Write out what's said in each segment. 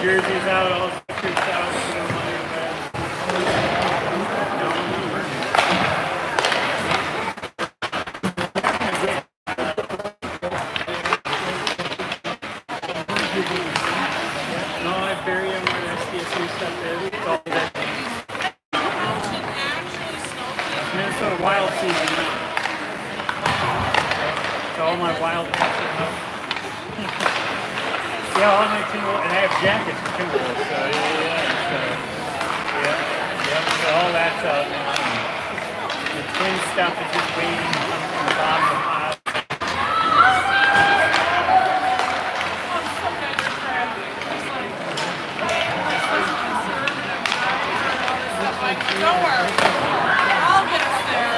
jerseys out, all the troops out. No, I bury them where the CSU stuff is. It's all that. Minnesota wild season now. So all my wild stuff. Yeah, all my Timberwolves, and I have jackets for Timberwolves, so so all that's out now. The twin stuff is just waiting on the bottom of the pile. Don't worry, I'll get us there.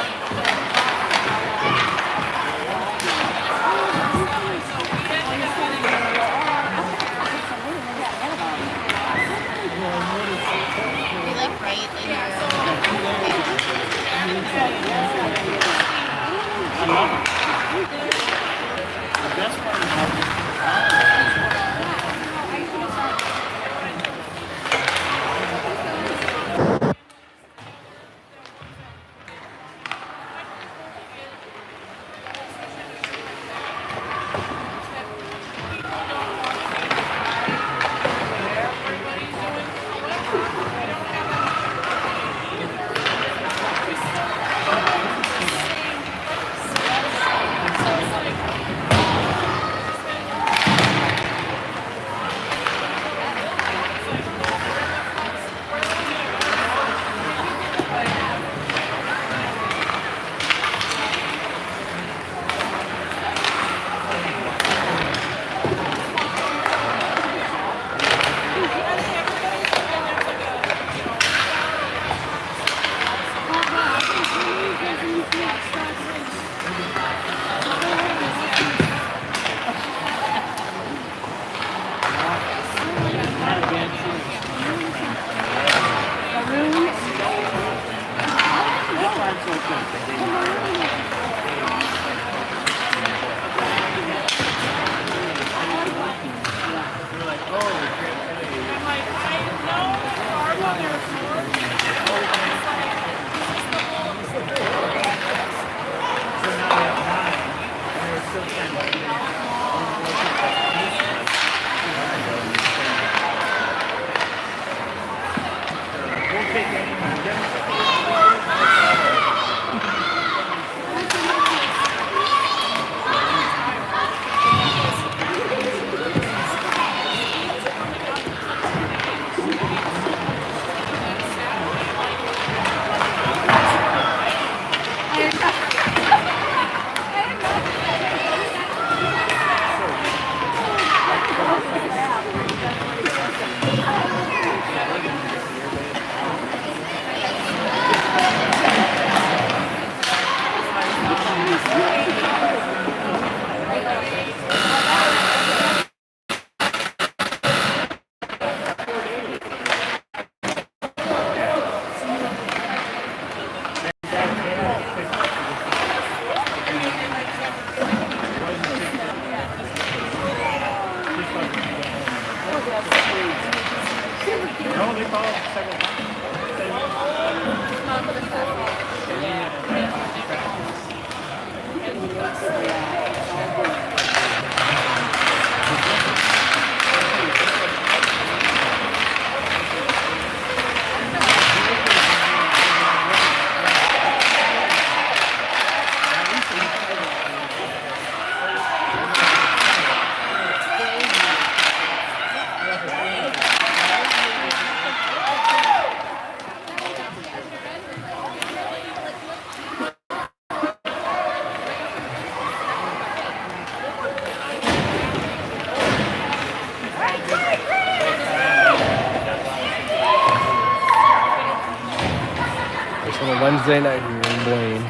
Wednesday night here in Blaine,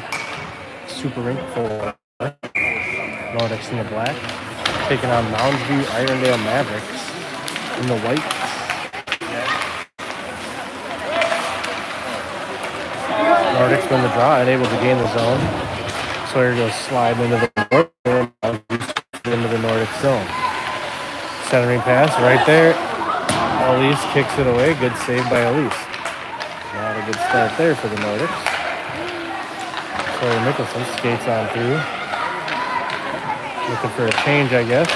Super Rink 4, Nordics in the black, taking on Mounds View Irondale Mavericks in the whites. Nordics win the draw, unable to gain the zone. Sawyer goes slide into the Mounds View into the Nordic zone. Centering pass right there. Elise kicks it away. Good save by Elise. Not a good start there for the Nordics. Sawyer Mickelson skates on through. Looking for a change, I guess.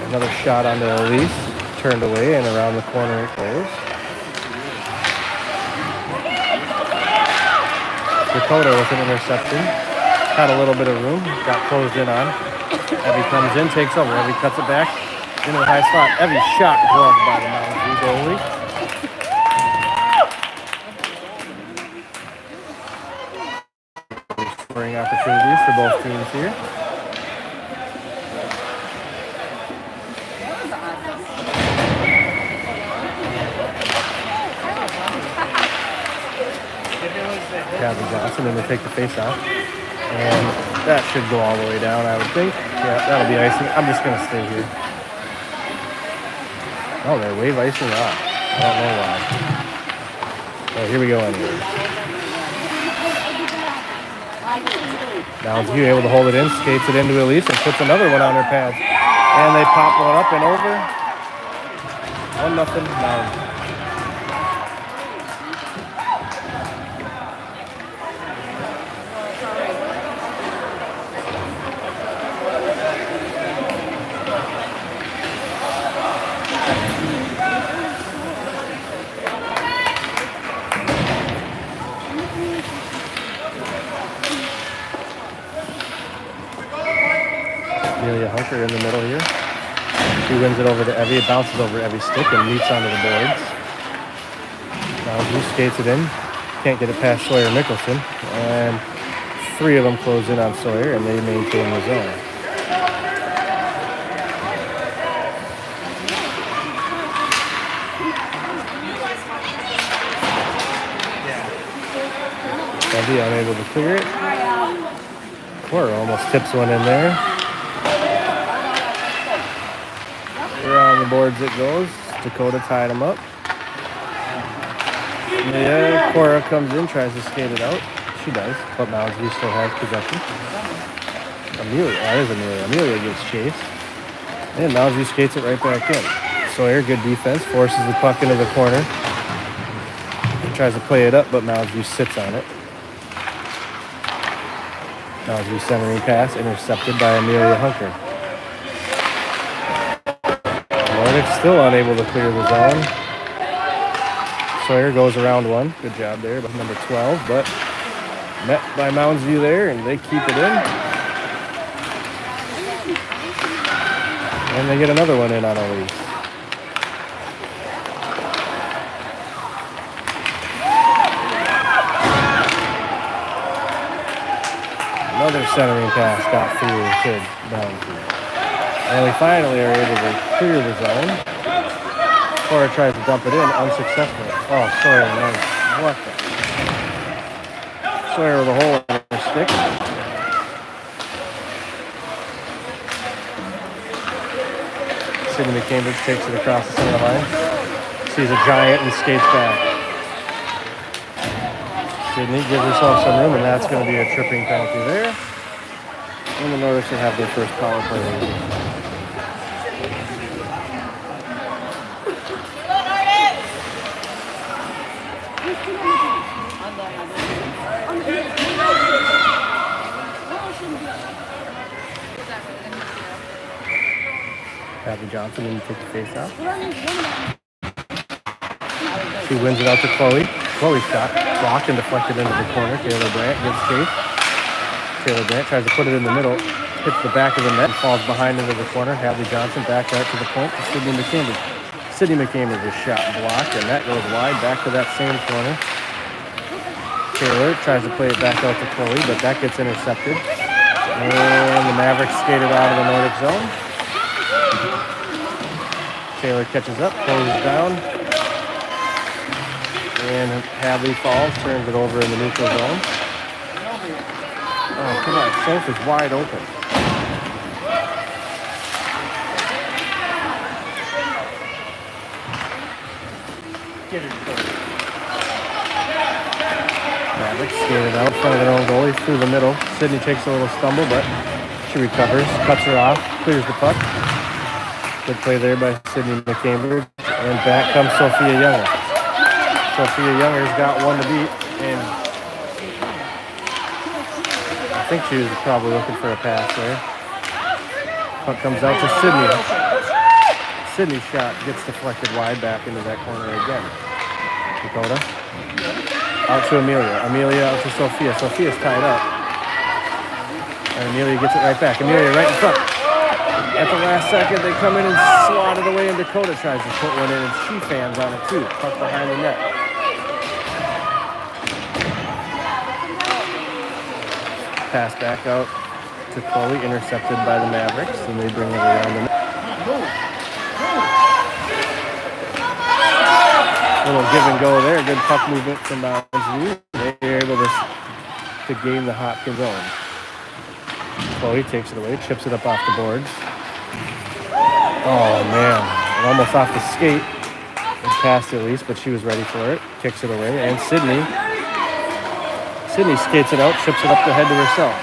Another shot onto Elise. Turned away and around the corner it goes. Dakota with an interception. Had a little bit of room. Got closed in on. Evie comes in, takes over. Evie cuts it back into the high slot. Evie shot gloved by the Mountain View goalie. Scoring opportunities for both teams here. Gavin Johnson in to take the face off. And that should go all the way down, I would think. Yeah, that'll be icing. I'm just going to stay here. Oh, they're wave icing off. I don't know why. Oh, here we go anyway. Now View able to hold it in, skates it into Elise, and puts another one on her pads. And they pop one up and over. 1-0 Mounds. In the middle here. She wins it over to Evie. It bounces over Evie's stick and meets onto the boards. Now Blue skates it in. Can't get it past Sawyer Mickelson. And 3 of them close in on Sawyer and they maintain the zone. Evie unable to clear it. Cora almost tips one in there. Around the boards it goes. Dakota tied him up. Yeah, Cora comes in, tries to skate it out. She does, but Mounds View still has possession. Amelia, that is Amelia. Amelia gets chased. And Mounds View skates it right back in. Sawyer, good defense, forces the puck into the corner. He tries to play it up, but Mounds View sits on it. Mounds View centering pass, intercepted by Amelia Hunker. Nordics still unable to clear the zone. Sawyer goes around one. Good job there by number 12, but met by Mounds View there, and they keep it in. And they get another one in on Elise. Another centering pass got through to Mounds View. And we finally are able to clear the zone. Cora tries to dump it in, unsuccessful. Oh, Sawyer, nice. What the? Sawyer with a hole in her stick. Sydney McCambridge takes it across the center line. Sees a giant and skates back. Sydney gives herself some room, and that's going to be a tripping penalty there. And the Nordics will have their first power play. Abby Johnson and take the face off. She wins it out to Chloe. Chloe's shot blocked and deflected into the corner. Taylor Brandt gives chase. Taylor Brandt tries to put it in the middle, hits the back of the net and falls behind into the corner. Hadley Johnson back out to the point to Sydney McCambridge. Sydney McCambridge's shot blocked and that goes wide back to that same corner. Taylor tries to play it back out to Chloe, but that gets intercepted. And the Mavericks skated out of the Nordic zone. Taylor catches up, closes down. And Hadley falls, turns it over in the neutral zone. Oh, come on, Soph is wide open. Get it. Mavericks skated out in front of their own goalie through the middle. Sydney takes a little stumble, but she recovers, cuts her off, clears the puck. Good play there by Sydney McCambridge. And back comes Sophia Younger. Sophia Younger's got one to beat, and I think she was probably looking for a pass there. Puck comes out to Sydney. Sydney's shot gets deflected wide back into that corner again. Dakota. Out to Amelia. Amelia out to Sophia. Sophia's tied up. And Amelia gets it right back. Amelia right in front. At the last second, they come in and swat it away, and Dakota tries to put one in, and she fans on it too. Puck behind the net. Pass back out to Chloe, intercepted by the Mavericks, and they bring it around the net. Little give and go there. Good puck movement from Mounds View. They're able to gain the Hopkins zone. Chloe takes it away, chips it up off the boards. Oh man, almost off the skate. And passed at least, but she was ready for it. Kicks it away, and Sydney skates it out, chips it up the head to herself.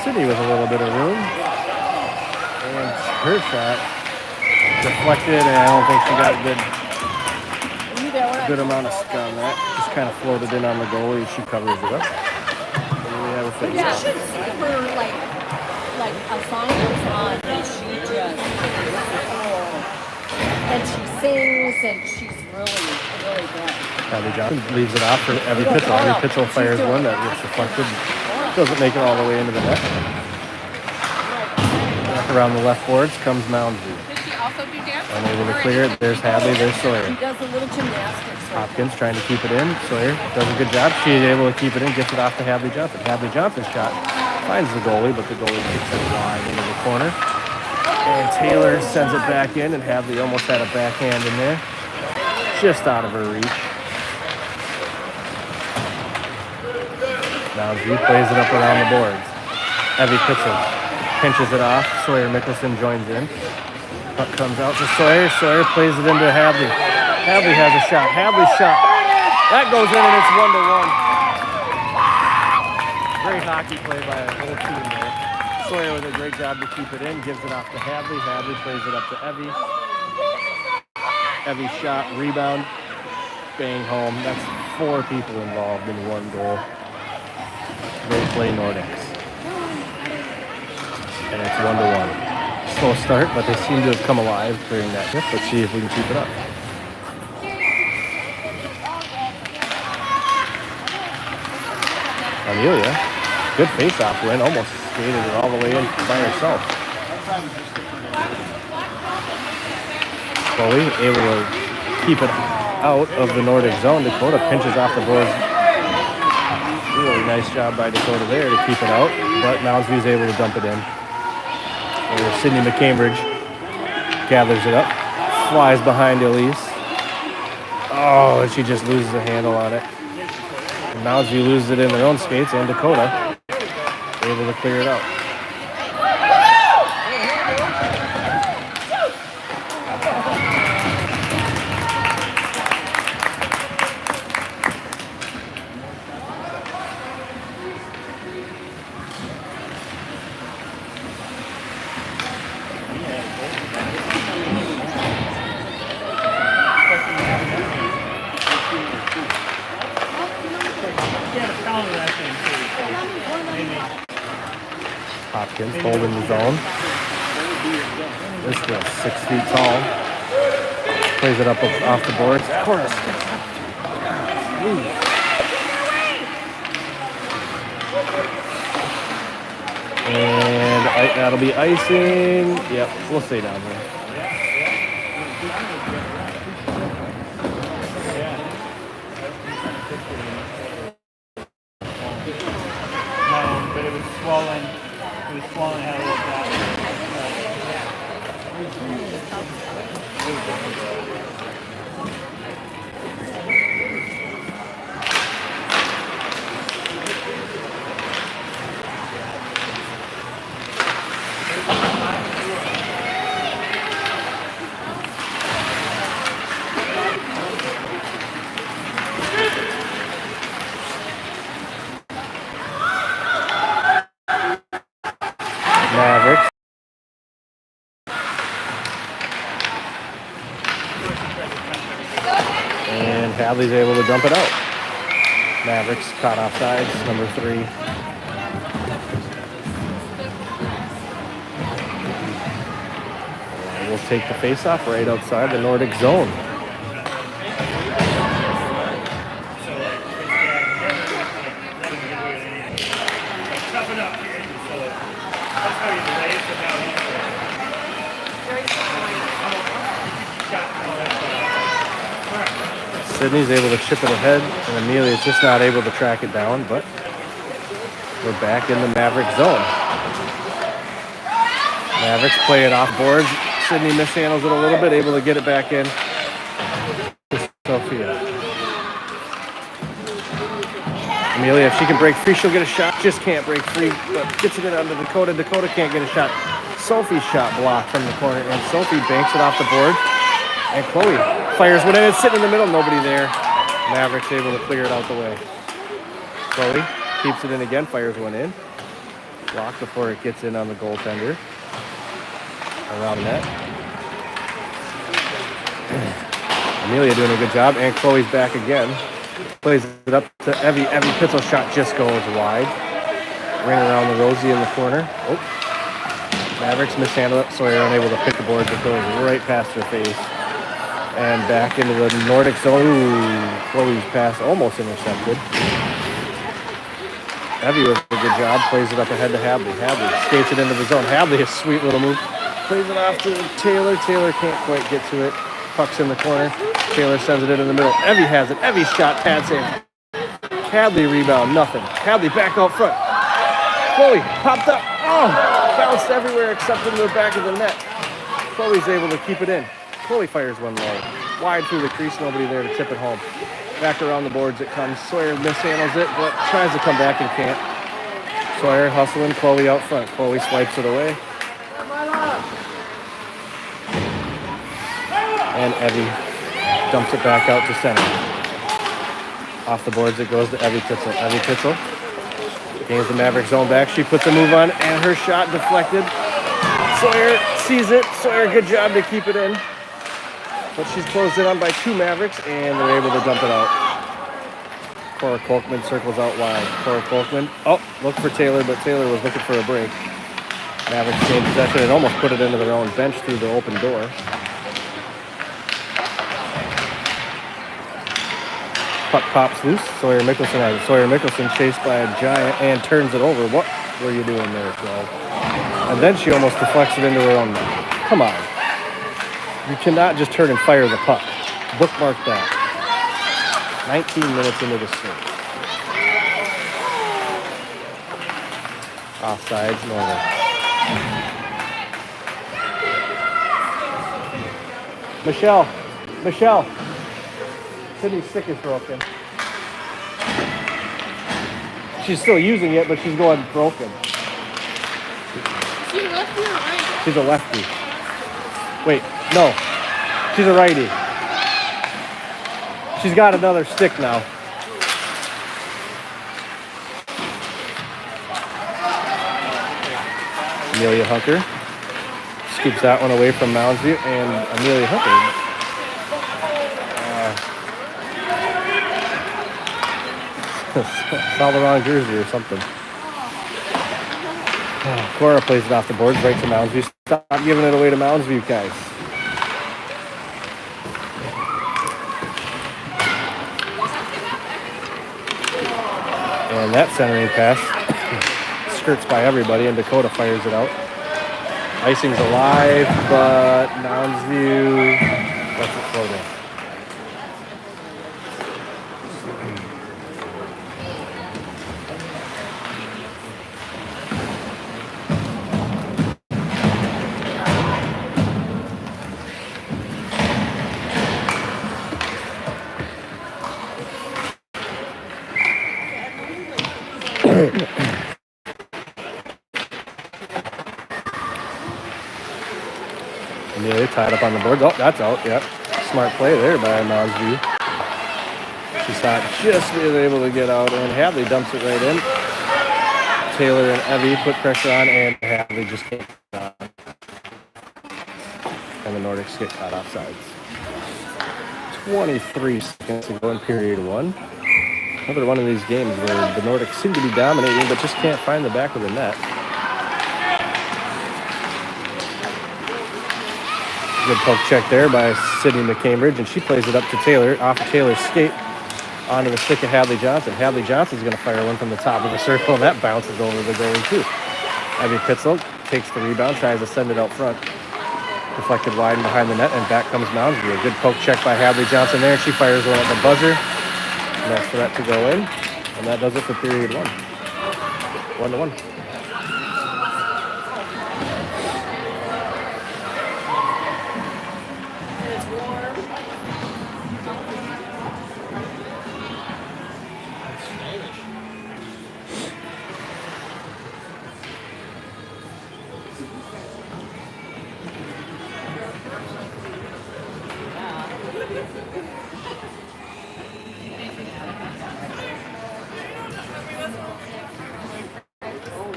Sydney with a little bit of room, and her shot deflected, and I don't think she got a good amount of spin on that. Just kind of floated in on the goalie, and she covers it up. And we have a face Yeah, off. you should see her like a song goes on and she just and she sings and she's really good. Kylie Johnson leaves it off for Evie Pitchell. Evie Pitchell fires one that gets deflected. Doesn't make it all the way into the net. Back around the left boards comes Moundsview. Did she also do dance? Unable to clear it. There's Hadley. There's Sawyer. She does a little gymnastics. Hopkins trying to keep it in. Sawyer does a good job. She is able to keep it in. Gets it off to Hadley Johnson. Hadley Johnson's shot finds the goalie, but the goalie kicks it wide into the corner. And Taylor sends it back in, and Hadley almost had a backhand in there. Just out of her reach. Moundsview plays it up around the boards. Evie Pitchell pinches it off. Sawyer Mickelson joins in. Puck comes out to Sawyer. Sawyer plays it into Hadley. Hadley has a shot. Hadley's shot. That goes in, and it's 1-1. Great hockey play by the whole team there. Sawyer with a great job to keep it in. Gives it off to Hadley. Hadley plays it up to Evie. Evie shot. Rebound. Bang home. That's 4 people involved in one goal. They play Nordics. And it's 1-1. Slow start, but they seem to have come alive during that shift. Let's see if we can keep it up. Amelia, good face-off win. Almost skated it all the way in by herself. Chloe able to keep it out of the Nordic zone. Dakota pinches off the boards. Really nice job by Dakota there to keep it out, but Moundsview's able to dump it in. And Sydney McCambridge gathers it up, flies behind Elise. Oh, and she just loses a handle on it. And Moundsview loses it in their own skates, and Dakota able to clear it out. Hopkins holding the zone. This girl's 6 feet tall. Plays it up off the boards. Of course. And that'll be icing. Yep, we'll stay down there. But it was swollen. It was swollen how it was Mavericks. And Hadley's able to dump it out. Mavericks caught off sides, number 3. We'll take the face-off right outside the Nordic zone. Sydney's able to chip it ahead, and Amelia's just not able to track it down, but we're back in the Maverick zone. Mavericks play it off boards. Sydney mishandles it a little bit, able to get it back in to Sophia. Amelia, if she can break free, she'll get a shot. Just can't break free, but gets it in under Dakota. Dakota can't get a shot. Sophie's shot blocked from the corner, and Sophie banks it off the board. And Chloe fires one in. It's sitting in the middle. Nobody there. Mavericks able to clear it out the way. Chloe keeps it in again. Fires one in. Blocked before it gets in on the goaltender. Around the net. Amelia doing a good job. And Chloe's back again. Plays it up to Evie. Evie Pitzel's shot just goes wide. Ring around the Rosie in the corner. Oh. Mavericks mishandle it. Sawyer unable to pick the boards. It goes right past her face. And back into the Nordic zone. Ooh, Chloe's pass almost intercepted. Evie with a good job. Plays it up ahead to Hadley. Hadley skates it into the zone. Hadley, a sweet little move. Plays it off to Taylor. Taylor can't quite get to it. Puck's in the corner. Taylor sends it into the middle. Evie has it. Evie shot. Pad save. Hadley rebound. Nothing. Hadley back out front. Chloe popped up. Oh! Bounced everywhere except into the back of the net. Chloe's able to keep it in. Chloe fires one low. Wide through the crease, nobody there to tip it home. Back around the boards it comes. Sawyer mishandles it, but tries to come back and can't. Sawyer hustling, Chloe out front. Chloe swipes it away. And Evie dumps it back out to center. Off the boards it goes to Evie Pitzel. Evie Pitzel gains the Maverick zone back. She puts a move on, and her shot deflected. Sawyer sees it. Sawyer, good job to keep it in. But she's closed in on by 2 Mavericks, and they're able to dump it out. Cora Kolkman circles out wide. Cora Kolkman, look for Taylor, but Taylor was looking for a break. Mavericks gained possession and almost put it into their own bench through the open door. Puck pops loose. Sawyer Mickelson has it. Sawyer Mickelson chased by a giant and turns it over. What were you doing there, 12? And then she almost deflects it into her own. Come on. You cannot just turn and fire the puck. Bookmark that. 19 minutes into the stream. Offsides, Northern. Michelle. Sydney's stick is broken. She's still using it, but she's going broken. She's a lefty or right? She's a lefty. Wait, no. She's a righty. She's got another stick now. Amelia Hunter scoops that one away from Moundsview, and Amelia Hunter saw the wrong jersey or something. Cora plays it off the boards right to Moundsview. Stop giving it away to Moundsview, guys. And that centering pass skirts by everybody, and Dakota fires it out. Icing's alive, but Moundsview lets it float in. Amelia tied up on the board. Oh, that's out. Yep. Smart play there by Moundsview. She's not just being able to get out, and Hadley dumps it right in. Taylor and Evie put pressure on, and Hadley just can't get on. And the Nordics get caught off sides. 23 seconds to go in period one. Another one of these games where the Nordics seem to be dominating, but just can't find the back of the net. Good poke check there by Sydney McCambridge, and she plays it up to Taylor, off of Taylor's skate, onto the stick of Hadley Johnson. Hadley Johnson's going to fire one from the top of the circle, and that bounces over the goalie too. Abby Pitzel takes the rebound, tries to send it out front. Deflected wide and behind the net, and back comes Moundsview. A good poke check by Hadley Johnson there. She fires one at the buzzer. And that's for that to go in. And that does it for period one. 1-1.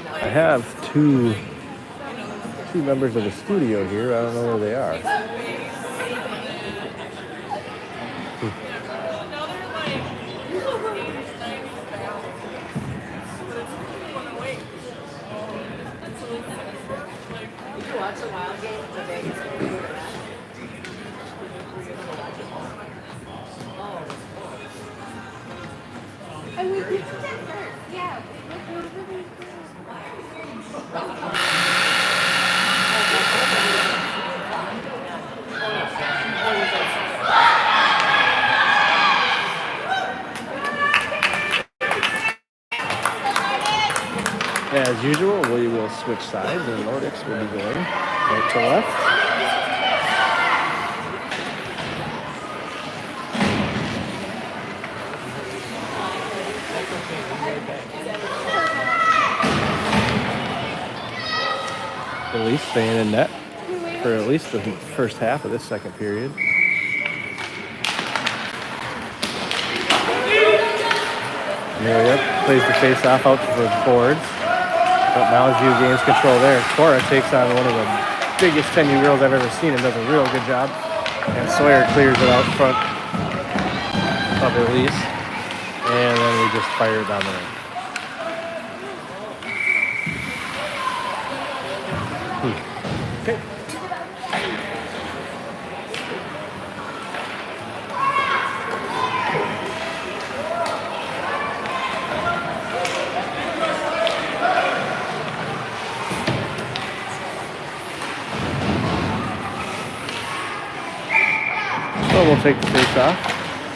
I have two members of the studio here. I don't know where they are. As usual, we will switch sides, and the Nordics will be going right to left. Elise staying in net for at least the first half of this second period. Amelia plays the face-off out to the boards. But Moundsview gains control there. Cora takes on one of the biggest 10U girls I've ever seen and does a real good job. And Sawyer clears it out in front of Elise. And then we just fire it down the lane. Okay. So we'll take the face off.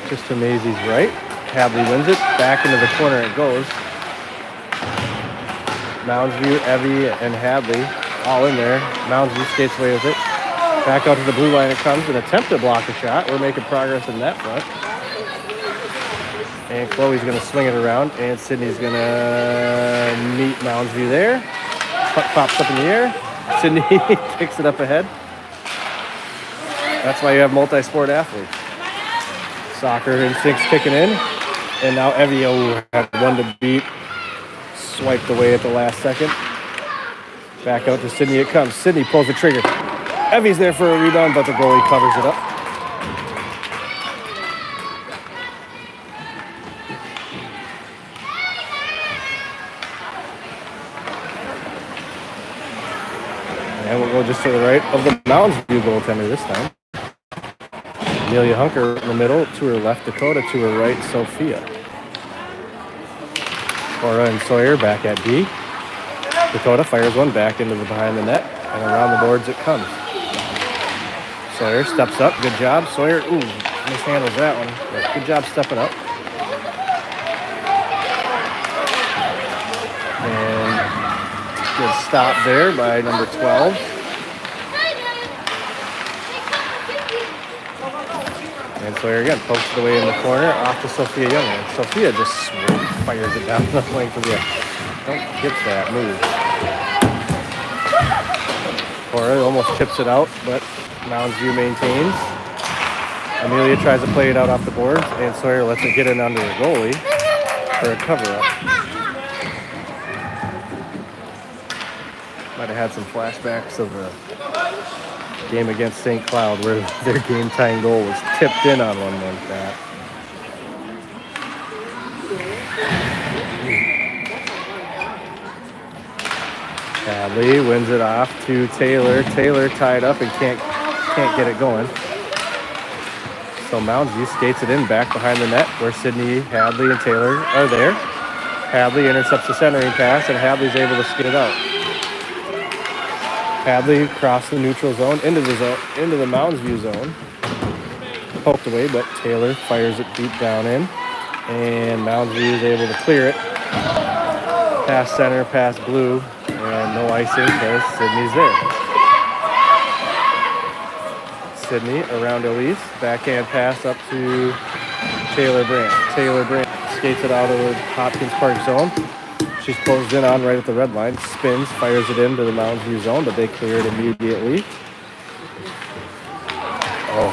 Just to Maisie's right. Hadley wins it. Back into the corner it goes. Moundsview, Evie, and Hadley all in there. Moundsview skates away with it. Back out to the blue line it comes. An attempt to block a shot. We're making progress in that front. And Chloe's going to swing it around. And Sydney's going to meet Moundsview there. Puck pops up in the air. Sydney kicks it up ahead. That's why you have multi-sport athletes. Soccer instincts kicking in. And now Evie had one to beat. Swiped away at the last second. Back out to Sydney it comes. Sydney pulls the trigger. Evie's there for a rebound, but the goalie covers it up. And we'll go just to the right of the Moundsview goaltender this time. Amelia Hunker in the middle. To her left, Dakota. To her right, Sophia. Cora and Sawyer back at D. Dakota fires one back into the behind the net, and around the boards it comes. Sawyer steps up. Good job. Sawyer, mishandles that one. But good job stepping up. And good stop there by number 12. And Sawyer again pokes it away in the corner, off to Sophia Young. And Sophia just fires it down the length of the ice. Don't get that move. Cora almost chips it out, but Moundsview maintains. Amelia tries to play it out off the boards, and Sawyer lets it get in under the goalie for a cover-up. Might have had some flashbacks of the game against St. Cloud where their game-tying goal was tipped in on one like that. Hadley wins it off to Taylor. Taylor tied up and can't get it going. So Moundsview skates it in back behind the net where Sydney, Hadley, and Taylor are there. Hadley intercepts the centering pass, and Hadley's able to skid it out. Hadley crossed the neutral zone into the Moundsview zone. Poked away, but Taylor fires it deep down in, and Moundsview is able to clear it. Past center, past blue, and no icing because Sydney's there. Sydney around Elise. Backhand pass up to Taylor Brandt. Taylor Brandt skates it out of the Hopkins Park zone. She's closed in on right at the red line. Spins, fires it into the Moundsview zone, but they clear it immediately. Oh.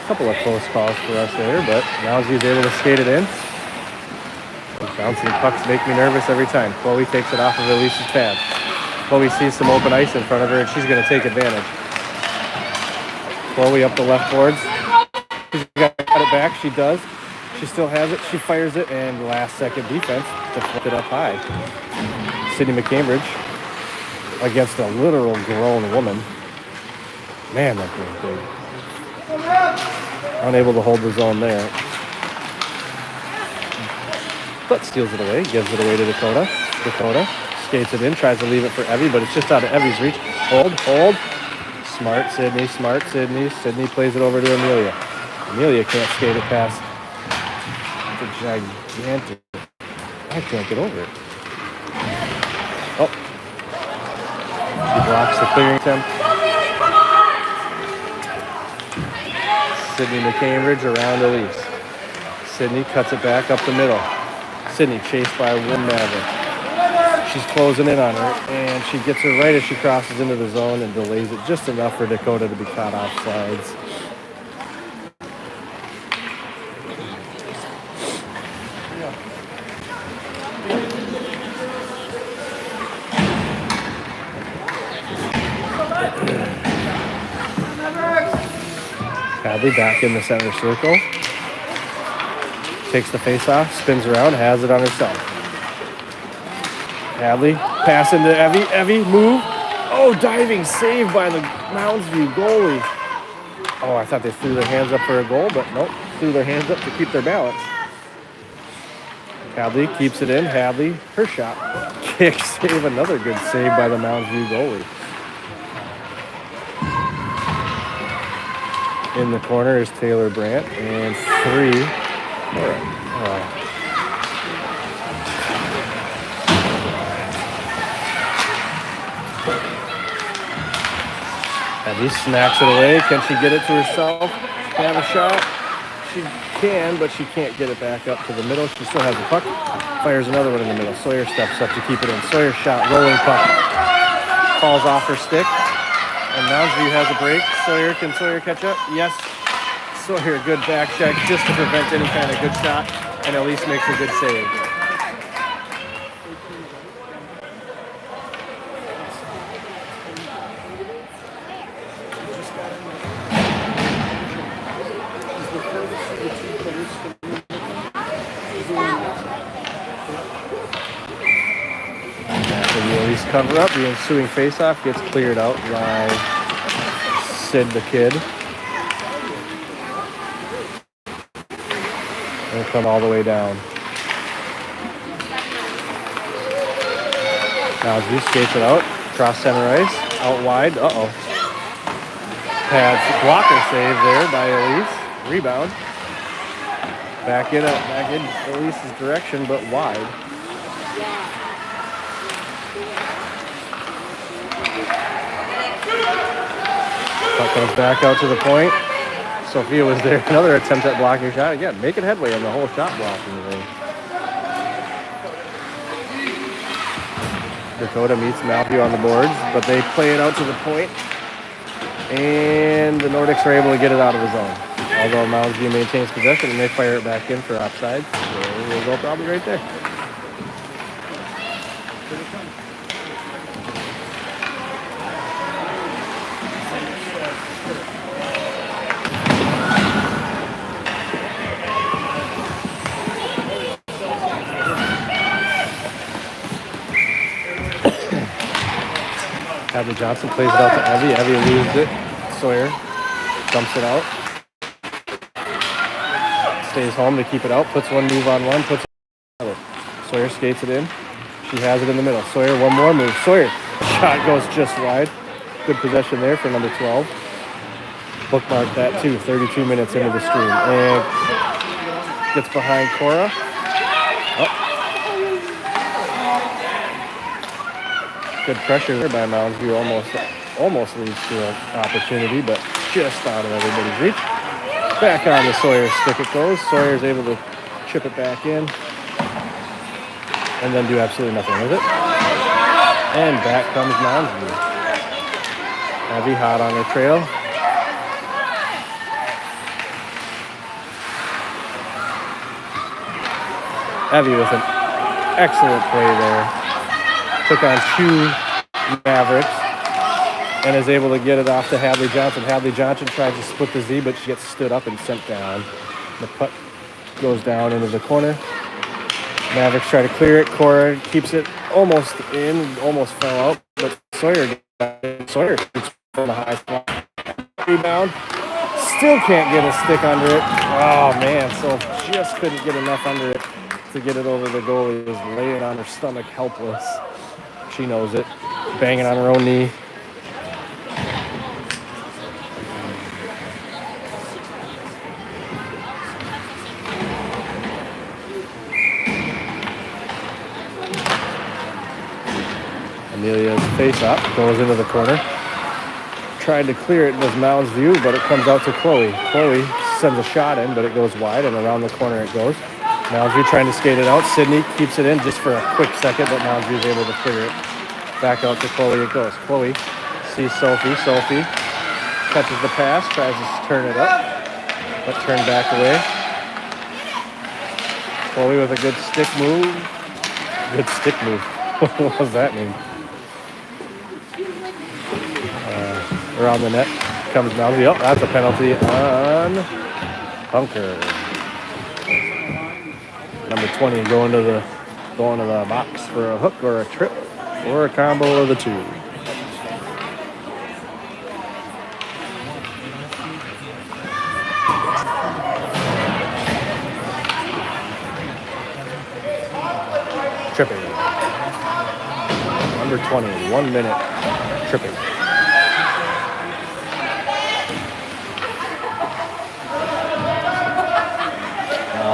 A couple of close calls for us there, but Moundsview's able to skate it in. Those bouncing pucks make me nervous every time. Chloe takes it off of Elise's pad. Chloe sees some open ice in front of her, and she's going to take advantage. Chloe up the left boards. She's got to cut it back. She does. She still has it. She fires it, and last-second defense deflected up high. Sydney McCambridge against a literal grown woman. Man, that was big. Unable to hold the zone there. But steals it away, gives it away to Dakota. Dakota skates it in, tries to leave it for Evie, but it's just out of Evie's reach. Hold. Smart Sydney. Sydney plays it over to Amelia. Amelia can't skate it past the gigantic. I can't get over it. Oh. She blocks the clearing attempt. Sydney McCambridge around Elise. Sydney cuts it back up the middle. Sydney chased by one Maverick. She's closing in on her, and she gets her right as she crosses into the zone and delays it just enough for Dakota to be caught off sides. Hadley back in the center circle. Takes the face off, spins around, has it on herself. Hadley, pass into Evie. Evie, move. Oh, diving save by the Moundsview goalie. Oh, I thought they threw their hands up for a goal, but nope. Threw their hands up to keep their balance. Hadley keeps it in. Hadley, her shot. Kick save, another good save by the Moundsview goalie. In the corner is Taylor Brandt, and three. Hadley smacks it away. Can she get it to herself? Have a shot? She can, but she can't get it back up to the middle. She still has the puck. Fires another one in the middle. Sawyer steps up to keep it in. Sawyer shot, rolling puck. Falls off her stick. And Moundsview has a break. Can Sawyer catch up? Yes. Sawyer, good back check just to prevent any kind of good shot. And at least makes a good save. After the Elise cover up, the ensuing faceoff gets cleared out by Sid the Kid. And come all the way down. Now Zeus skates it out, cross center ice, out wide. Pads blocker save there by Elise. Rebound. Back in Elise's direction, but wide. Puck comes back out to the point. Sophia was there. Another attempt at blocking shot. Again, making headway in the whole shot blocking thing. Dakota meets Moundsview on the boards, but they play it out to the point, and the Nordics are able to get it out of the zone. Although Moundsview maintains possession, and they fire it back in for offside. So we'll go probably right there. Hadley Johnson plays it out to Evie. Evie loses it. Sawyer dumps it out. Stays home to keep it out. Puts one move on one. Puts it out. Sawyer skates it in. She has it in the middle. Sawyer, one more move. Sawyer. Shot goes just wide. Good possession there for number 12. Bookmark that too. 32 minutes into the stream. And gets behind Cora. Oh. Good pressure there by Mounds View. Almost leads to an opportunity, but just out of everybody's reach. Back on the Sawyer stick it goes. Sawyer's able to chip it back in and then do absolutely nothing with it. And back comes Mounds View. Abby hot on her trail. Abby with an excellent play there. Took on two Mavericks and is able to get it off to Hadley Johnson. Hadley Johnson tries to split the Z, but she gets stood up and sent down. The puck goes down into the corner. Mavericks try to clear it. Cora keeps it almost in, almost fell out, but Sawyer shoots from the high spot. Rebound. Still can't get a stick under it. Oh, man. So just couldn't get enough under it to get it over the goalie. Was laying on her stomach, helpless. She knows it. Banging on her own knee. Amelia's face-up goes into the corner. Tried to clear it, does Mounds View, but it comes out to Chloe. Chloe sends a shot in, but it goes wide, and around the corner it goes. Mounds View trying to skate it out. Sydney keeps it in just for a quick second, but Mounds View is able to clear it. Back out to Chloe it goes. Chloe sees Sophie. Sophie catches the pass, tries to turn it up, but turned back away. Chloe with a good stick move. Good stick move. What does that mean? Around the net comes Mounds View. Oh, that's a penalty on Bunker. Number 20 going to the box for a hook or a trip or a combo of the two. Tripping. Number 20, 1 minute tripping.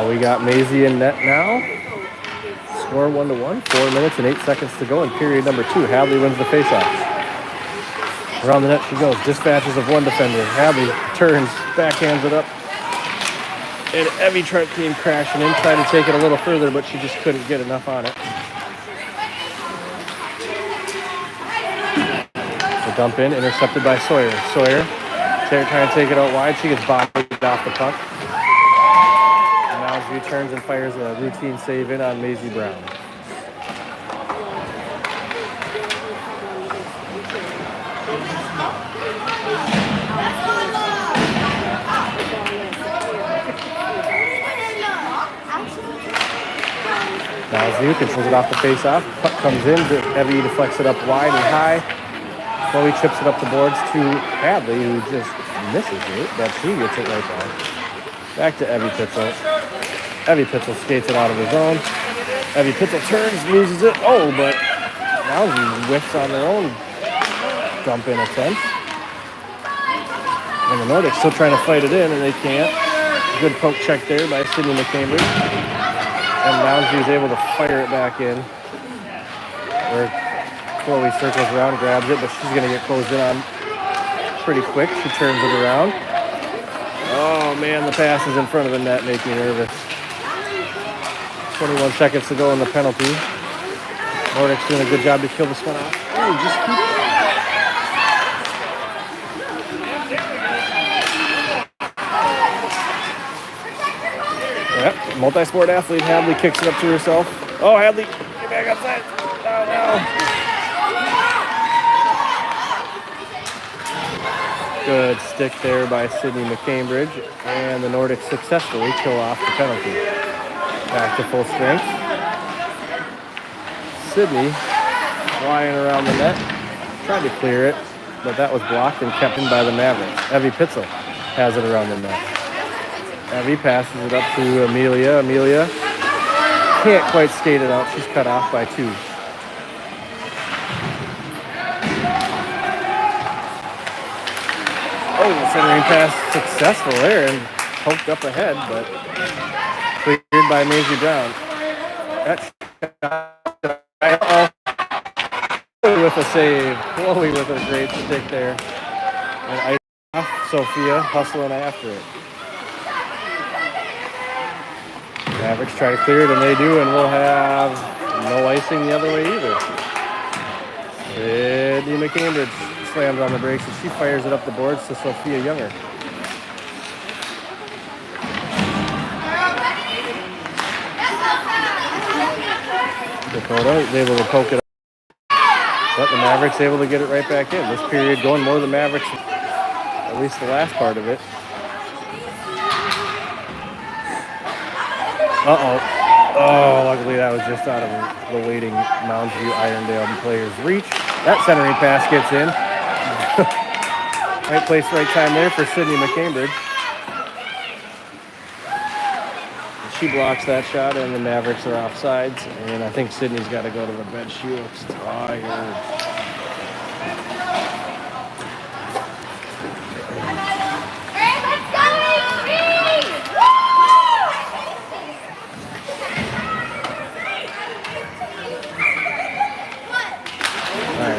We got Maisie in net now. Score 1-1. 4 minutes and 8 seconds to go in period number 2. Hadley wins the faceoff. Around the net she goes. Dispatches of one defender. Hadley turns, backhands it up. And Evie came crashing in, tried to take it a little further, but she just couldn't get enough on it. The dump in, intercepted by Sawyer. Sawyer trying to take it out wide. She gets bodied off the puck. Mounds turns and fires a routine save in on Maisie Brown. Mounds controls it off the face-off. Puck comes in. Evie deflects it up wide and high. Chloe chips it up the boards to Hadley, who just misses it, but she gets it right back. Back to Evie Pitzel. Evie Pitzel skates it out of his own. Evie Pitzel turns, loses it. Oh, but now he whiffs on their own dump in attempt. And the Nordics still trying to fight it in, and they can't. Good poke check there by Sydney McCambridge. And Moundsview is able to fire it back in. Where Chloe circles around, grabs it, but she's going to get closed in on pretty quick. She turns it around. Oh, man, the pass is in front of the net, making me nervous. 21 seconds to go in the penalty. Nordics doing a good job to kill this one off. Oh, just keep it. Yep, multi-sport athlete Hadley kicks it up to herself. Oh, Hadley, get back outside. Oh, no. Good stick there by Sydney McCambridge, and the Nordics successfully kill off the penalty. Back to full strength. Sydney flying around the net, tried to clear it, but that was blocked and kept in by the Mavericks. Evie Pitzel has it around the net. Evie passes it up to Amelia. Amelia can't quite skate it out. She's cut off by 2. Oh, centering pass successful there and poked up ahead, but cleared by Maisie Brown. Uh-oh. With a save. Chloe with a great stick there. And Sophia hustling after it. Mavericks try to clear it, and they do, and we'll have no icing the other way either. Sydney McCambridge slams on the brakes, and she fires it up the boards to Sophia Younger. Dakota is able to poke it up, but the Mavericks able to get it right back in. This period going more the Mavericks, at least the last part of it. Uh-oh. Oh, luckily that was just out of the waiting Mounds View Irondale player's reach. That centering pass gets in. Right place, right time there for Sydney McCambridge. She blocks that shot, and the Mavericks are offsides. And I think Sydney's got to go to the bench. She looks tired.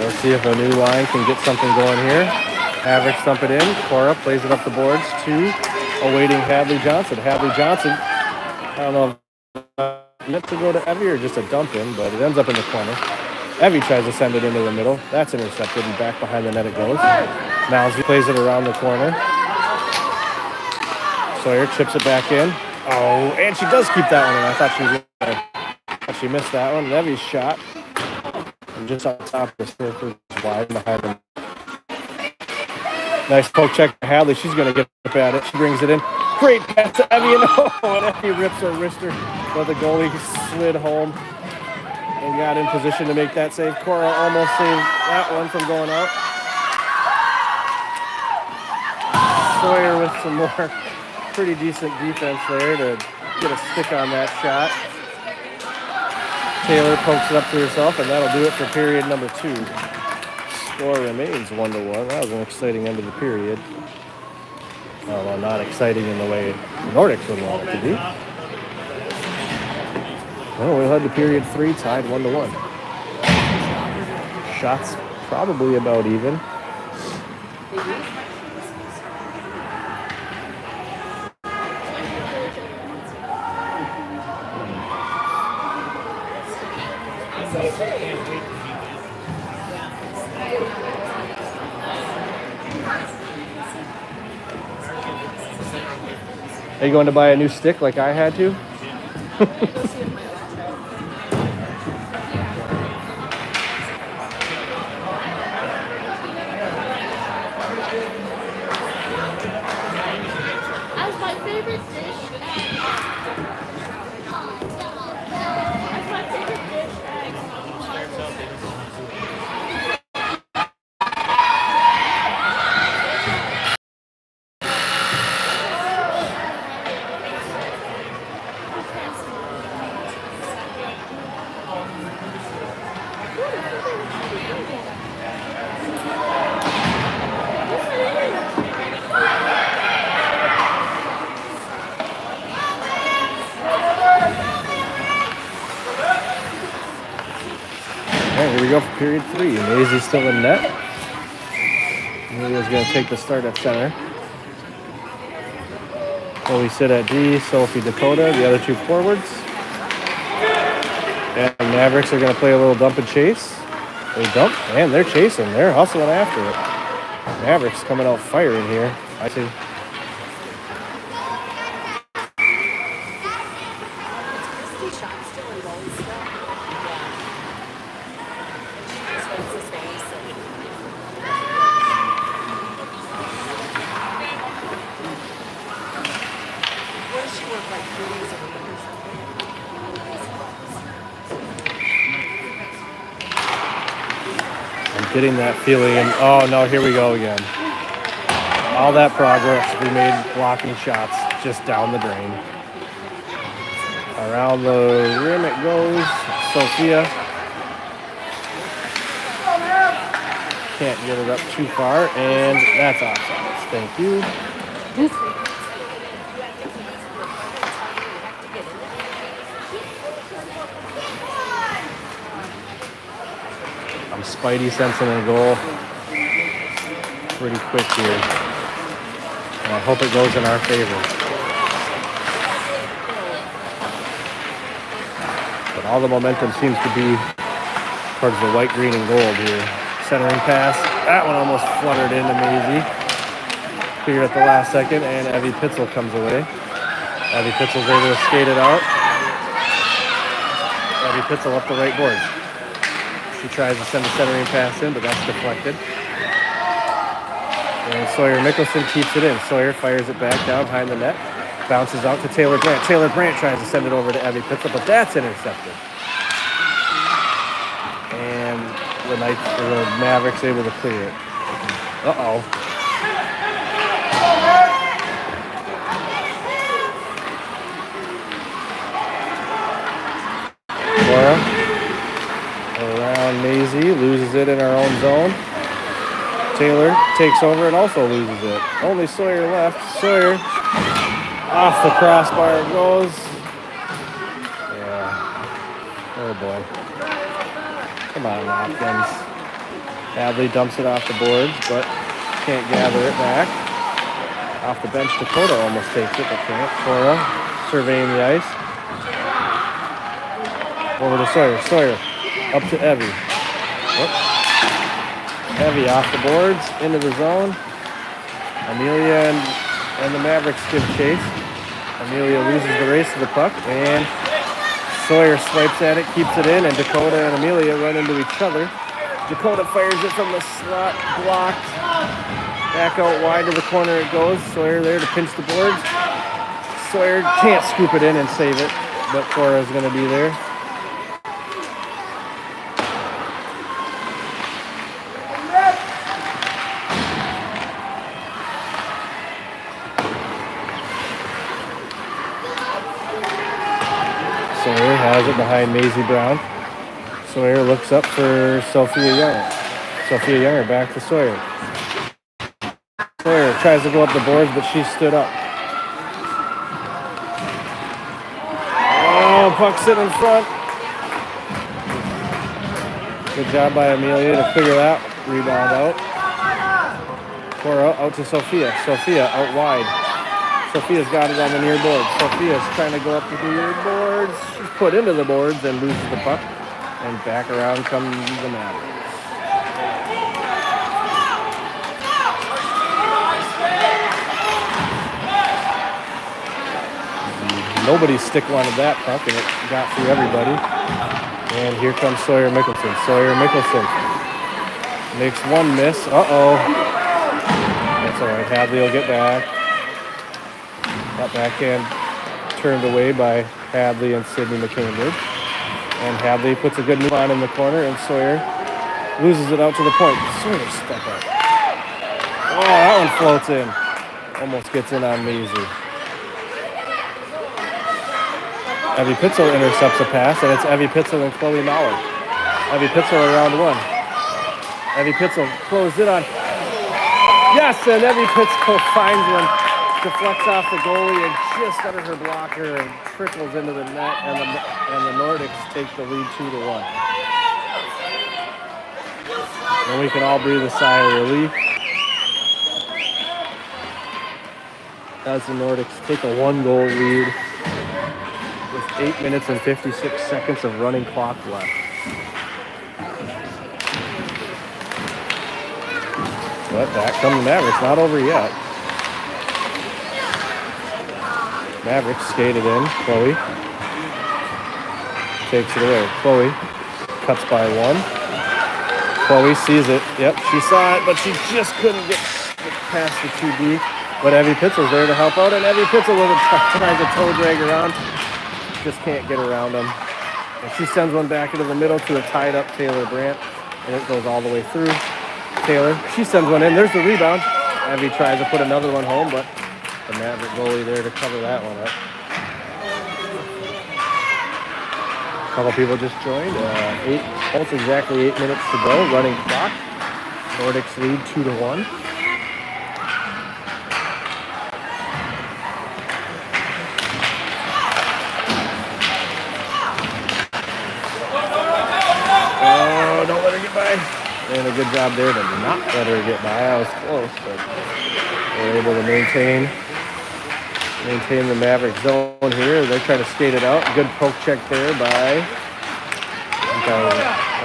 Let's see if a new line can get something going here. Mavericks dump it in. Cora plays it up the boards to awaiting Hadley Johnson. Hadley Johnson, I don't know if meant to go to Evie or just a dump in, but it ends up in the corner. Evie tries to send it into the middle. That's intercepted, and back behind the net it goes. Moundsview plays it around the corner. Sawyer chips it back in. Oh, and she does keep that one in. I thought she was going to. She missed that one. Evie's shot. And just on top of the surface, wide behind them. Nice poke check to Hadley. She's going to get up at it. She brings it in. Great pass to Evie. And Evie rips her wrister. But the goalie slid home and got in position to make that save. Cora almost saved that one from going out. Sawyer with some more pretty decent defense there to get a stick on that shot. Taylor pokes it up to herself, and that'll do it for period number 2. Score remains 1-1. That was an exciting end of the period. Well, not exciting in the way Nordics would want it to be. Well, we'll head to period 3, tied 1-1. Shots probably about even. Are you going to buy a new stick like I had to? As my favorite dish. As my favorite dish. Here we go for period 3. Maisie's still in net. Amelia's going to take the start at center. So we sit at D, Sophie Dakota, the other 2 forwards. And the Mavericks are going to play a little dump and chase. They dump, and they're chasing. They're hustling after it. Mavericks coming out firing here. I see. getting that feeling. And oh no, here we go again. All that progress we made blocking shots just down the drain. Around the rim it goes. Sophia can't get it up too far, and that's offsides. Thank you. I'm Spidey sensing a goal pretty quick here. And I hope it goes in our favor. But all the momentum seems to be towards the white, green, and gold here. Centering pass. That one almost fluttered into Maisie. Cleared at the last second, and Evie Pitzel comes away. Evie Pitzel's able to skate it out. Evie Pitzel up the right board. She tries to send the centering pass in, but that's deflected. And Sawyer Mickelson keeps it in. Sawyer fires it back down behind the net. Bounces out to Taylor Brandt. Taylor Brandt tries to send it over to Evie Pitzel, but that's intercepted. And the Mavericks able to clear it. Uh-oh. Laura around Maisie, loses it in our own zone. Taylor takes over and also loses it. Only Sawyer left. Sawyer off the crossbar it goes. Yeah. Oh boy. Come on, Hopkins. Hadley dumps it off the boards, but can't gather it back. Off the bench, Dakota almost takes it, but can't. Cora surveying the ice. Over to Sawyer. Sawyer up to Evie. Whoops. Evie off the boards, into the zone. Amelia and the Mavericks give chase. Amelia loses the race to the puck, and Sawyer swipes at it, keeps it in, and Dakota and Amelia run into each other. Dakota fires it from the slot, blocked. Back out wide to the corner it goes. Sawyer there to pinch the boards. Sawyer can't scoop it in and save it, but Cora's going to be there. Sawyer has it behind Maisie Brown. Sawyer looks up for Sophia Younger. Sophia Younger back to Sawyer. Sawyer tries to go up the boards, but she stood up. Oh, puck sitting in front. Good job by Amelia to figure that rebound out. Cora out to Sophia. Sophia out wide. Sophia's got it on the near board. Sophia's trying to go up to the near boards. She's put into the boards and loses the puck. And back around comes the Mavericks. Nobody stick wanted that puck, and it got through everybody. And here comes Sawyer Mickelson. Sawyer Mickelson makes one miss. Uh-oh. That's all right. Hadley will get back. That backhand turned away by Hadley and Sydney McCambridge. And Hadley puts a good move on in the corner, and Sawyer loses it out to the point. Sawyer step up. Oh, that one floats in. Almost gets in on Maisie. Evie Pitzel intercepts a pass, and it's Evie Pitzel and Chloe Mauer. Evie Pitzel around one. Evie Pitzel closed it on. Yes, and Evie Pitzel finds one. Deflects off the goalie and just under her blocker and trickles into the net, and the Nordics take the lead 2-1. And we can all breathe a sigh of relief as the Nordics take a 1-goal lead with 8 minutes and 56 seconds of running clock left. But back come the Mavericks, not over yet. Mavericks skated in. Chloe takes it away. Chloe cuts by one. Chloe sees it. Yep, she saw it, but she just couldn't get past the 2D. But Evie Pitzel's there to help out, and Evie Pitzel tries to toe drag around. Just can't get around him. And she sends one back into the middle to a tied up Taylor Brandt. and it goes all the way through. Taylor, she sends one in. There's the rebound. Evie tries to put another one home, but the Maverick goalie there to cover that one up. A couple people just joined. Almost exactly 8 minutes to go. Running clock. Nordics lead 2-1. Oh, don't let her get by. And a good job there to not let her get by. I was close, but they're able to maintain the Maverick zone here. They're trying to skate it out. Good poke check there by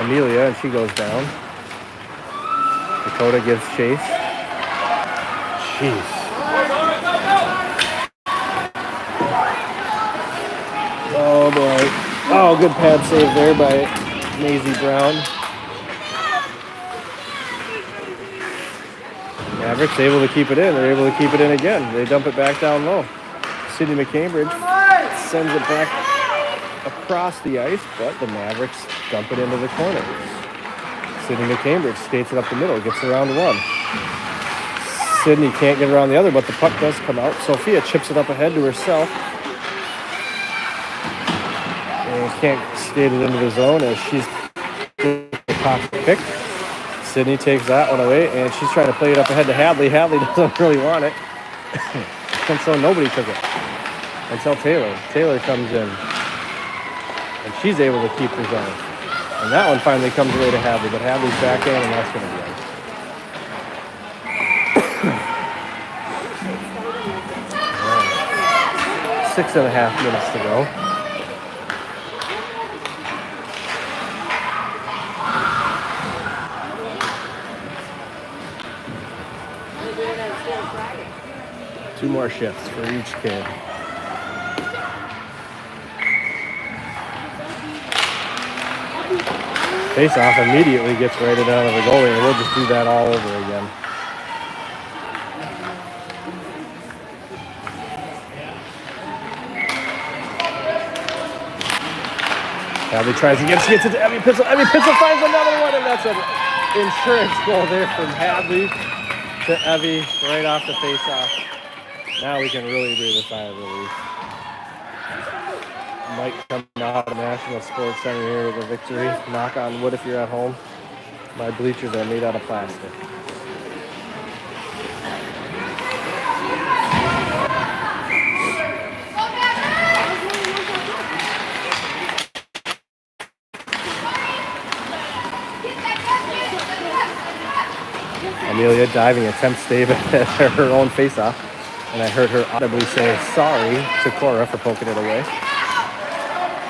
Amelia, and she goes down. Dakota gives chase. Jeez. Oh boy. Oh, good pad save there by Maisie Brown. Mavericks able to keep it in. They're able to keep it in again. They dump it back down low. Sydney McCambridge sends it back across the ice, but the Mavericks dump it into the corner. Sydney McCambridge skates it up the middle, gets around one. Sydney can't get around the other, but the puck does come out. Sophia chips it up ahead to herself. And can't skate it into the zone as she's the top pick. Sydney takes that one away, and she's trying to play it up ahead to Hadley. Hadley doesn't really want it. And so nobody took it until Taylor. Taylor comes in, and she's able to keep the zone. And that one finally comes away to Hadley, but Hadley's back in, and that's going to be it. 6.5 minutes to go. Two more shifts for each kid. Face-off immediately gets righted out of the goalie, and we'll just do that all over again. Hadley tries again. She gets it to Evie Pitzel. Evie Pitzel finds another one, and that's an insurance goal there from Hadley to Evie right off the face-off. Now we can really breathe a sigh of relief. Might come out of National Sports Center here with a victory. Knock on wood if you're at home. My bleachers are made out of plastic. Amelia diving attempts David at her own face-off. And I heard her audibly say sorry to Cora for poking it away.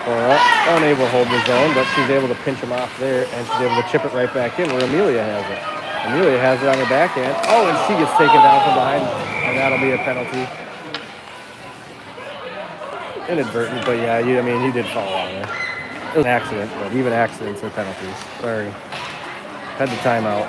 Cora unable to hold the zone, but she's able to pinch him off there, and she's able to chip it right back in where Amelia has it. Amelia has it on her backhand. Oh, and she gets taken down from behind, and that'll be a penalty. Inadvertent, but yeah, he did fall on her. It was an accident, but even accidents are penalties. Sorry. Had the timeout.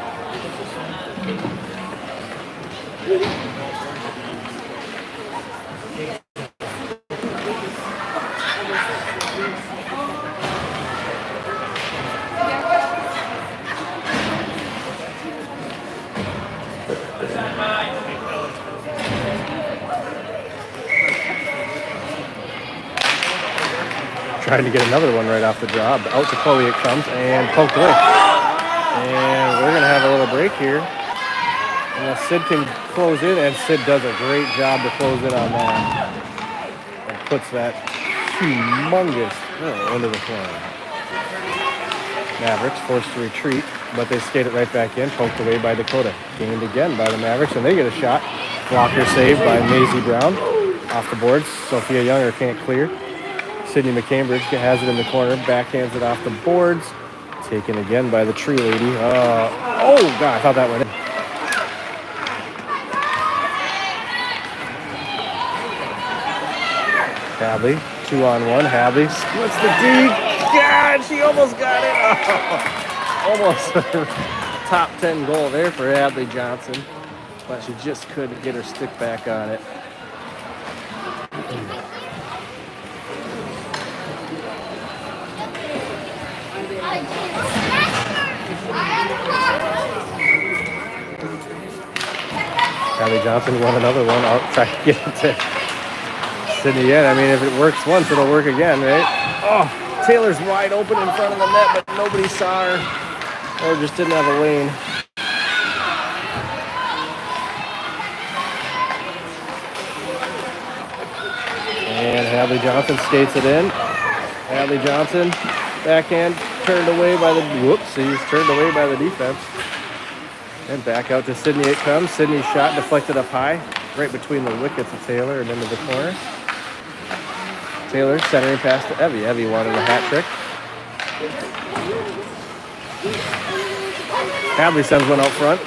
Trying to get another one right off the draw. Out to Chloe it comes and poked away. And we're going to have a little break here. And Sid can close in, and Sid does a great job to close in on that. And puts that humongous into the corner. Mavericks forced to retreat, but they skate it right back in. Poked away by Dakota. Gained again by the Mavericks, and they get a shot. Blocker saved by Maisie Brown. Off the boards. Sophia Younger can't clear. Sydney McCambridge has it in the corner, backhands it off the boards. Taken again by the tree lady. Oh, God, I thought that went in. Hadley, 2-on-1. Hadley splits the D. God, she almost got it. Oh, almost top 10 goal there for Hadley Johnson. But she just couldn't get her stick back on it. Hadley Johnson won another one. I'll try to get it to Sydney yet. I mean, if it works once, it'll work again, right? Oh, Taylor's wide open in front of the net, but nobody saw her or just didn't have a lane. And Hadley Johnson skates it in. Hadley Johnson, backhand, turned away by the, whoops, he's turned away by the defense. And back out to Sydney it comes. Sydney's shot deflected up high, right between the wickets of Taylor and into the corner. Taylor centering pass to Evie. Evie wanted a hat trick. Hadley sends one out front.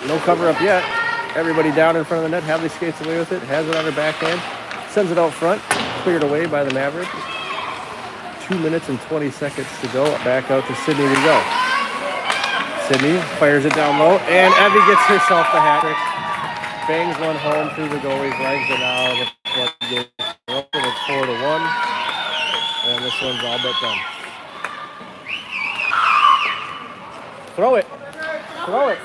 No cover up yet. Everybody down in front of the net. Hadley skates away with it, has it on her backhand, sends it out front, cleared away by the Mavericks. 2 minutes and 20 seconds to go. Back out to Sydney we go. Sydney fires it down low, and Evie gets herself the hat trick. Bangs one home through the goalie's legs, and now the floodgates are open. It's 4-1, and this one's all but done. Throw it. Throw it.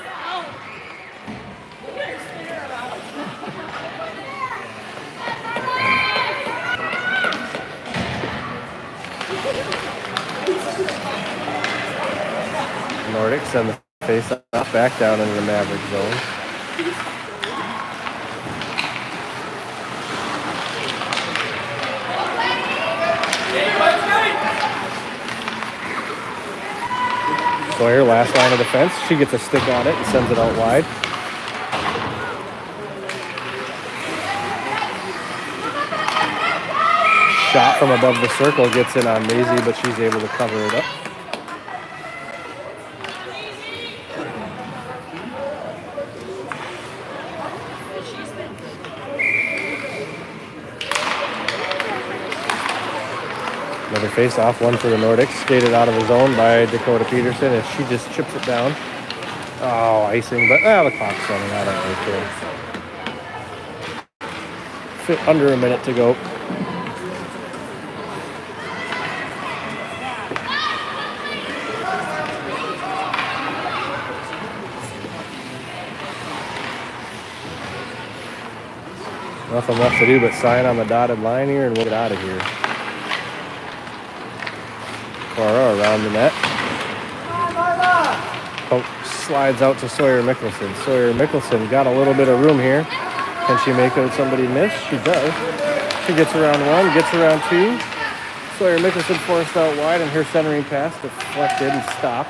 Nordic send the face off back down into the Maverick zone. Sawyer, last line of defense. She gets a stick on it and sends it out wide. Shot from above the circle gets in on Maisie, but she's able to cover it up. Another face-off, one for the Nordics. Skated out of the zone by Dakota Peterson, and she just chips it down. Oh, icing, but the clock's running. I don't really care. Fit under a minute to go. Nothing left to do but sign on the dotted line here, and we'll get out of here. Cora around the net. Poke slides out to Sawyer Mickelson. Sawyer Mickelson got a little bit of room here. Can she make out somebody miss? She does. She gets around one, gets around two. Sawyer Mickelson forced out wide, and her centering pass deflected and stopped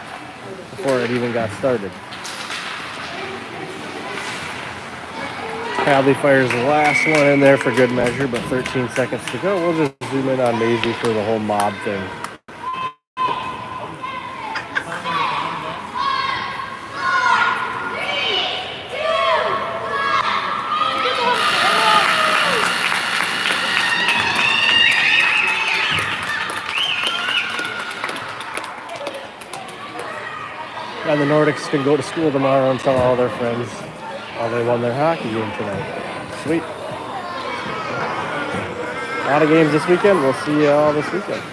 before it even got started. Hadley fires the last one in there for good measure, but 13 seconds to go. We'll just zoom in on Maisie for the whole mob thing. And the Nordics can go to school tomorrow and tell all their friends how they won their hockey game tonight. Sweet. A lot of games this weekend. We'll see you all this weekend.